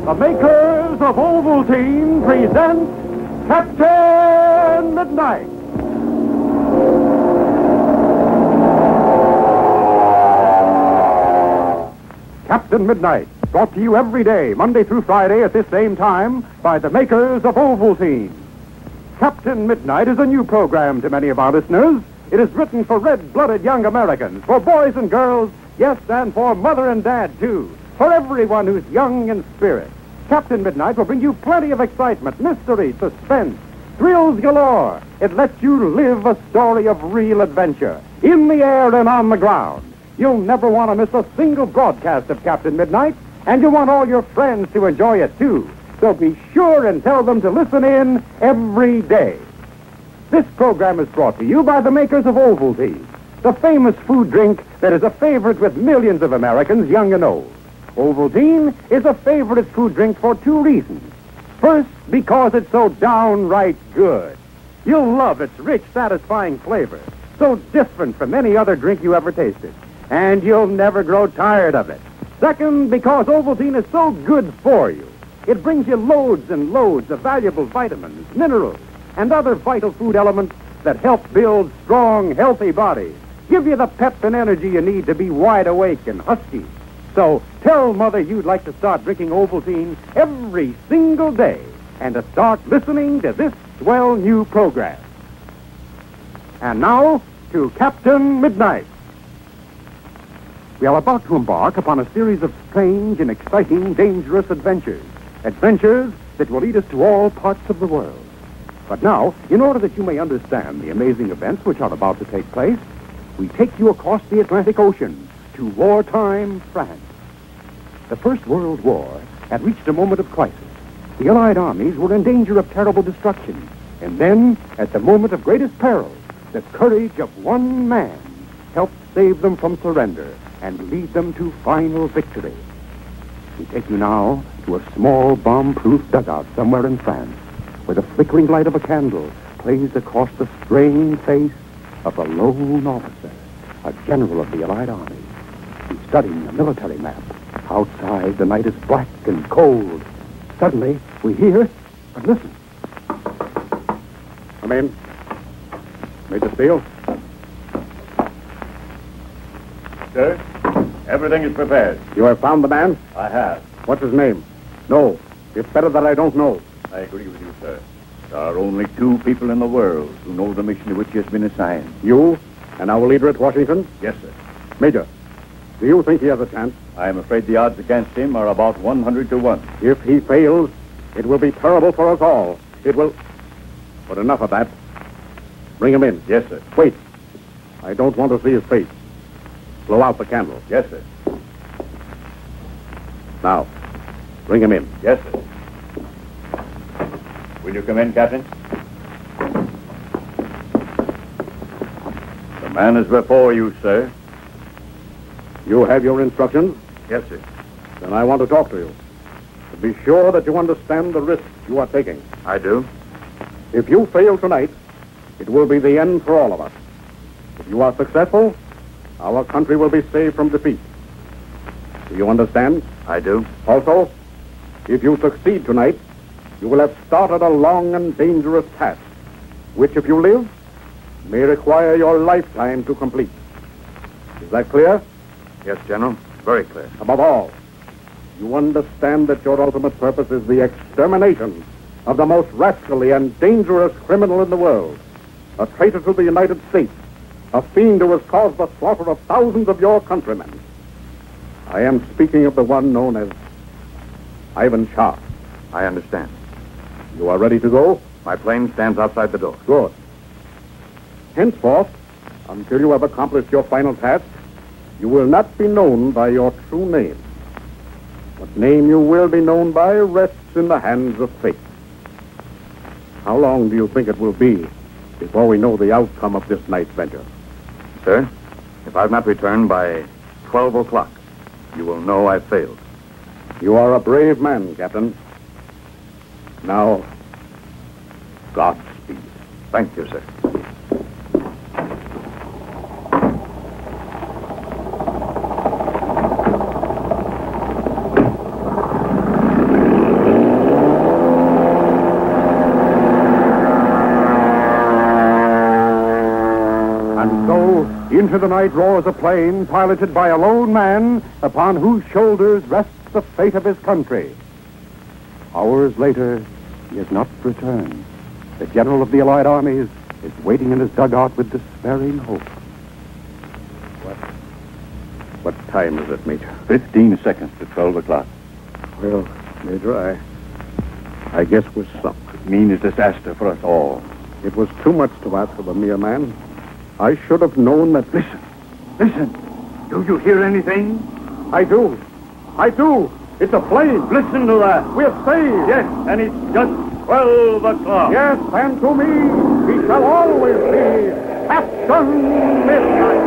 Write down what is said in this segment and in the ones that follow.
The makers of Ovaltine present Captain Midnight. Captain Midnight, brought to you every day, Monday through Friday at this same time, by the makers of Ovaltine. Captain Midnight is a new program to many of our listeners. It is written for red-blooded young Americans, for boys and girls, yes, and for mother and dad, too. For everyone who's young in spirit. Captain Midnight will bring you plenty of excitement, mystery, suspense, thrills galore. It lets you live a story of real adventure, in the air and on the ground. You'll never want to miss a single broadcast of Captain Midnight, and you want all your friends to enjoy it, too. So be sure and tell them to listen in every day. This program is brought to you by the makers of Ovaltine, the famous food drink that is a favorite with millions of Americans, young and old. Ovaltine is a favorite food drink for two reasons. First, because it's so downright good. You'll love its rich, satisfying flavor, so different from any other drink you ever tasted. And you'll never grow tired of it. Second, because Ovaltine is so good for you. It brings you loads and loads of valuable vitamins, minerals, and other vital food elements that help build strong, healthy bodies. Give you the pep and energy you need to be wide awake and husky. So tell Mother you'd like to start drinking Ovaltine every single day and to start listening to this swell new program. And now to Captain Midnight. We are about to embark upon a series of strange and exciting, dangerous adventures. Adventures that will lead us to all parts of the world. But now, in order that you may understand the amazing events which are about to take place, we take you across the Atlantic Ocean to wartime France. The First World War had reached a moment of crisis. The Allied armies were in danger of terrible destruction. And then, at the moment of greatest peril, the courage of one man helped save them from surrender and lead them to final victory. We take you now to a small bomb-proof dugout somewhere in France, where the flickering light of a candle plays across the strained face of a lone officer, a general of the Allied army. He's studying a military map. Outside, the night is black and cold. Suddenly, we hear, but listen. Come in. Major Steele? Sir, everything is prepared. You have found the man? I have. What's his name? No. It's better that I don't know. I agree with you, sir. There are only two people in the world who know the mission to which he has been assigned. You and our leader at Washington? Yes, sir. Major, do you think he has a chance? I am afraid the odds against him are about 100 to 1. If he fails, it will be terrible for us all. It will... But enough of that. Bring him in. Yes, sir. Wait. I don't want to see his face. Blow out the candle. Yes, sir. Now, bring him in. Yes, sir. Will you come in, Captain? The man is before you, sir. You have your instructions? Yes, sir. Then I want to talk to you. To be sure that you understand the risks you are taking. I do. If you fail tonight, it will be the end for all of us. If you are successful, our country will be saved from defeat. Do you understand? I do. Also, if you succeed tonight, you will have started a long and dangerous task, which, if you live, may require your lifetime to complete. Is that clear? Yes, General. Very clear. Above all, you understand that your ultimate purpose is the extermination of the most rascally and dangerous criminal in the world, a traitor to the United States, a fiend who has caused the slaughter of thousands of your countrymen. I am speaking of the one known as Ivan Shah. I understand. You are ready to go? My plane stands outside the door. Good. Henceforth, until you have accomplished your final task, you will not be known by your true name. What name you will be known by rests in the hands of fate. How long do you think it will be before we know the outcome of this night's venture? Sir, if I've not returned by 12 o'clock, you will know I've failed. You are a brave man, Captain. Now, Godspeed. Thank you, sir. Into the night roars a plane piloted by a lone man upon whose shoulders rests the fate of his country. Hours later, he has not returned. The general of the Allied armies is waiting in his dugout with despairing hope. What time is it, Major? 15 seconds to 12 o'clock. Well, Major, I guess we're sunk. Mean as disaster for us all. It was too much to ask of a mere man. I should have known that... Listen. Do you hear anything? I do. It's a plane. Listen to that. We're saved. Yes, and it's just 12 o'clock. Yes, and to me, he shall always be Captain Midnight.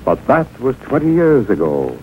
But that was 20 years ago.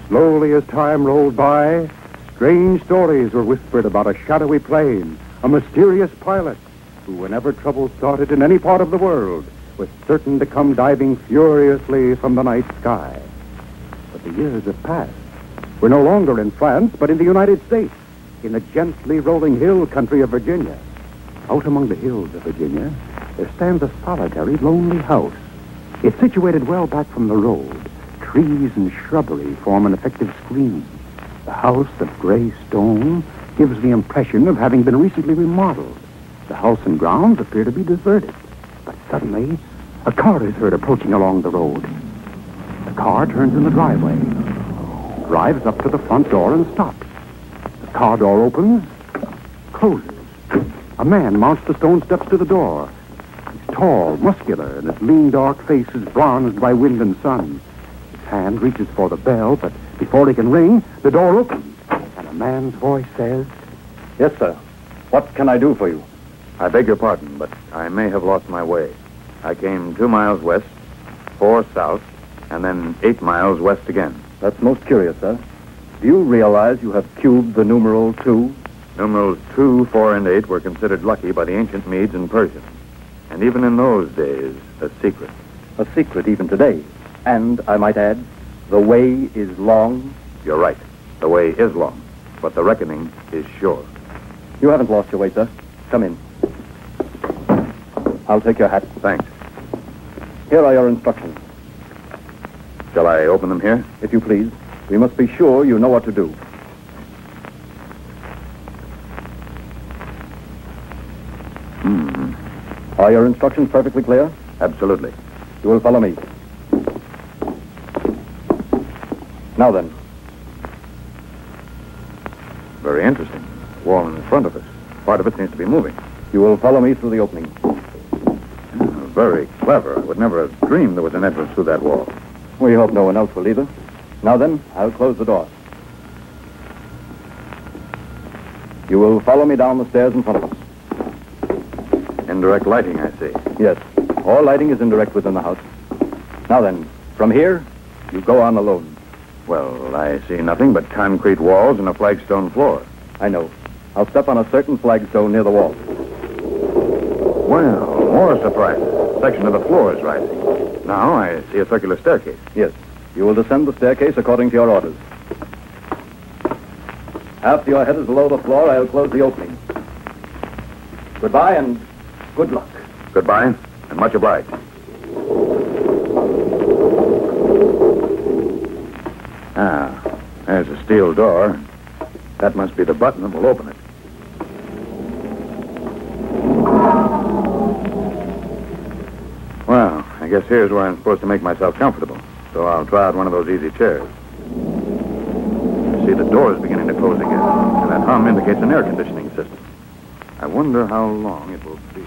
Slowly as time rolled by, strange stories were whispered about a shadowy plane, a mysterious pilot, who, whenever trouble started in any part of the world, was certain to come diving furiously from the night sky. But the years have passed. We're no longer in France, but in the United States, in the gently rolling hill country of Virginia. Out among the hills of Virginia, there stands a solitary, lonely house. It's situated well back from the road. Trees and shrubbery form an effective screen. The house of gray stone gives the impression of having been recently remodeled. The house and grounds appear to be deserted. But suddenly, a car is heard approaching along the road. The car turns in the driveway, drives up to the front door and stops. The car door opens, closes. A man mounts the stone steps to the door. He's tall, muscular, and his lean, dark face is bronzed by wind and sun. His hand reaches for the bell, but before he can ring, the door opens, and a man's voice says, Yes, sir. What can I do for you? I beg your pardon, but I may have lost my way. I came 2 miles west, 4 south, and then 8 miles west again. That's most curious, sir. Do you realize you have cubed the numeral 2? Numerals 2, 4, and 8 were considered lucky by the ancient Medes and Persians. And even in those days, a secret. A secret even today. And, I might add, the way is long. You're right. The way is long, but the reckoning is sure. You haven't lost your way, sir. Come in. I'll take your hat. Thanks. Here are your instructions. Shall I open them here? If you please. We must be sure you know what to do. Are your instructions perfectly clear? Absolutely. You will follow me. Now then. Very interesting. Wall in front of us. Part of it seems to be moving. You will follow me through the opening. Very clever. I would never have dreamed there was an entrance through that wall. We hope no one else will either. Now then, I'll close the door. You will follow me down the stairs in front of us. Indirect lighting, I see. Yes. All lighting is indirect within the house. Now then, from here, you go on alone. Well, I see nothing but concrete walls and a flagstone floor. I know. I'll step on a certain flagstone near the wall. Well, more surprises. A section of the floor is rising. Now I see a circular staircase. Yes. You will descend the staircase according to your orders. After your head is below the floor, I'll close the opening. Goodbye and good luck. Goodbye, and much obliged. Ah, there's a steel door. That must be the button that will open it. Well, I guess here's where I'm supposed to make myself comfortable. So I'll try out one of those easy chairs. See, the door is beginning to close again, and that hum indicates an air conditioning system. I wonder how long it will be.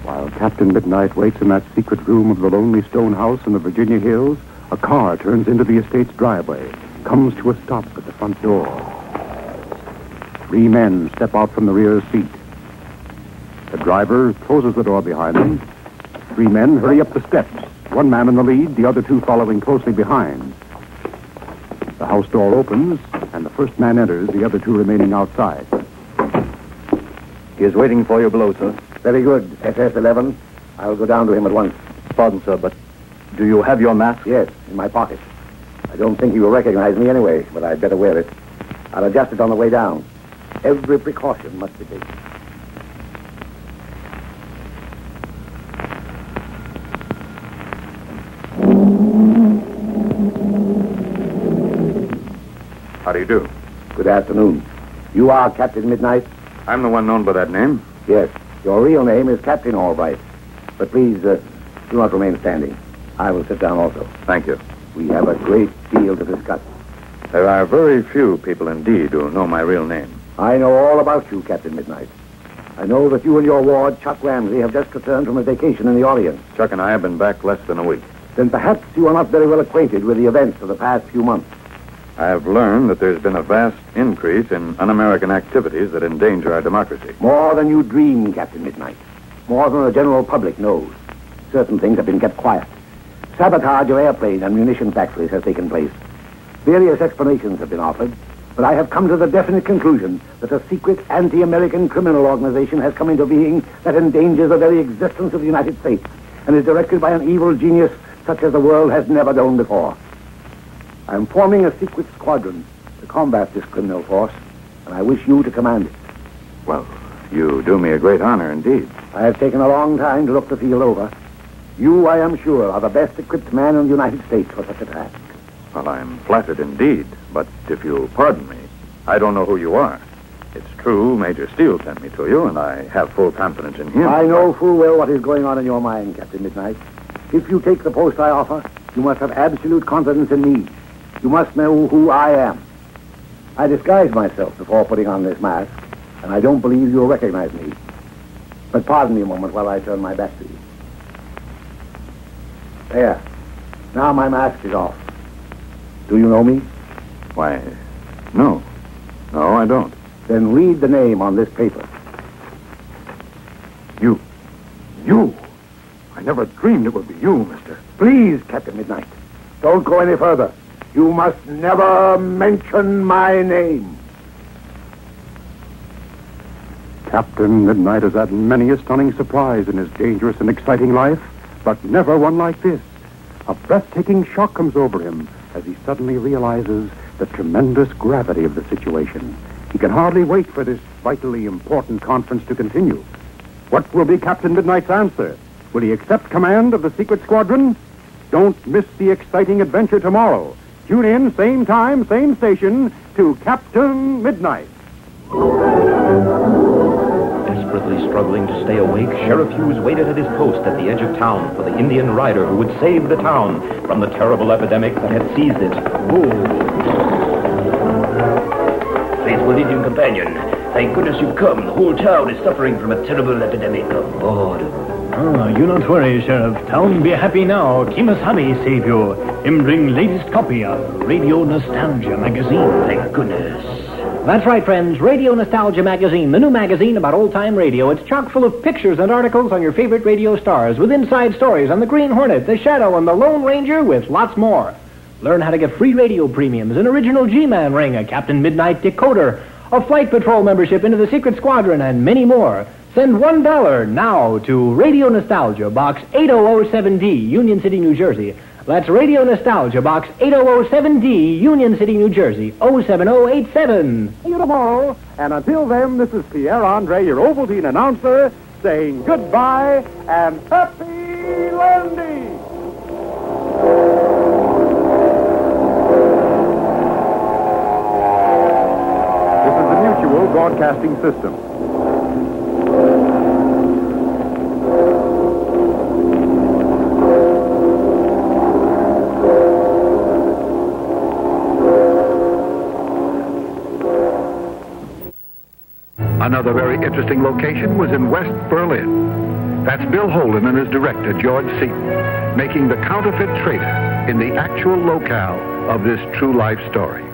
While Captain Midnight waits in that secret room of the lonely stone house in the Virginia hills, a car turns into the estate's driveway, comes to a stop at the front door. 3 men step out from the rear seat. The driver closes the door behind them. 3 men hurry up the steps, 1 man in the lead, the other 2 following closely behind. The house door opens, and the first man enters, the other 2 remaining outside. He is waiting for you below, sir. Very good. SS-11. I'll go down to him at once. Pardon, sir, but do you have your mask? Yes, in my pocket. I don't think he will recognize me anyway, but I'd better wear it. I'll adjust it on the way down. Every precaution must be taken. How do you do? Good afternoon. You are Captain Midnight? I'm the one known by that name. Yes. Your real name is Captain Albright. But please, do not remain standing. I will sit down also. Thank you. We have a great deal to discuss. There are very few people indeed who know my real name. I know all about you, Captain Midnight. I know that you and your ward, Chuck Ramsey, have just returned from a vacation in the Orient. Chuck and I have been back less than a week. Then perhaps you are not very well acquainted with the events of the past few months. I have learned that there's been a vast increase in un-American activities that endanger our democracy. More than you dream, Captain Midnight. More than the general public knows. Certain things have been kept quiet. Sabotage of airplane and munition factories has taken place. Various explanations have been offered, but I have come to the definite conclusion that a secret anti-American criminal organization has come into being that endangers the very existence of the United States and is directed by an evil genius such as the world has never known before. I am forming a secret squadron to combat this criminal force, and I wish you to command it. Well, you do me a great honor indeed. I have taken a long time to look the field over. You, I am sure, are the best equipped man in the United States for such a task. Well, I'm flattered indeed, but if you'll pardon me, I don't know who you are. It's true Major Steele sent me to you, and I have full confidence in him. I know full well what is going on in your mind, Captain Midnight. If you take the post I offer, you must have absolute confidence in me. You must know who I am. I disguised myself before putting on this mask, and I don't believe you'll recognize me. But pardon me a moment while I turn my back to you. There. Now my mask is off. Do you know me? Why, no. No, I don't. Then read the name on this paper. You. I never dreamed it would be you, mister. Please, Captain Midnight, don't go any further. You must never mention my name. Captain Midnight has had many a stunning surprise in his dangerous and exciting life, but never one like this. A breathtaking shock comes over him as he suddenly realizes the tremendous gravity of the situation. He can hardly wait for this vitally important conference to continue. What will be Captain Midnight's answer? Will he accept command of the secret squadron? Don't miss the exciting adventure tomorrow. Tune in, same time, same station, to Captain Midnight. Desperately struggling to stay awake, Sheriff Hughes waited at his post at the edge of town for the Indian rider who would save the town from the terrible epidemic that had seized it. Faithful Indian companion, thank goodness you've come. The whole town is suffering from a terrible epidemic of boredom. You not worry, Sheriff. Town be happy now. Kimasabi save you. Him bring latest copy of Radio Nostalgia magazine. Thank goodness. That's right, friends. Radio Nostalgia magazine, the new magazine about old-time radio. It's chock full of pictures and articles on your favorite radio stars, with inside stories on the Green Hornet, the Shadow, and the Lone Ranger, with lots more. Learn how to get free radio premiums, an original G-Man ring, a Captain Midnight decoder, a flight patrol membership into the Secret Squadron, and many more. Send $1 now to Radio Nostalgia, Box 8007D, Union City, New Jersey. That's Radio Nostalgia, Box 8007D, Union City, New Jersey, 07087. See you tomorrow. And until then, this is Pierre Andre, your Ovaltine announcer, saying goodbye and happy landing. This is the Mutual Broadcasting System. Another very interesting location was in West Berlin. That's Bill Holden and his director, George Seaton, making the counterfeit traitor in the actual locale of this true life story.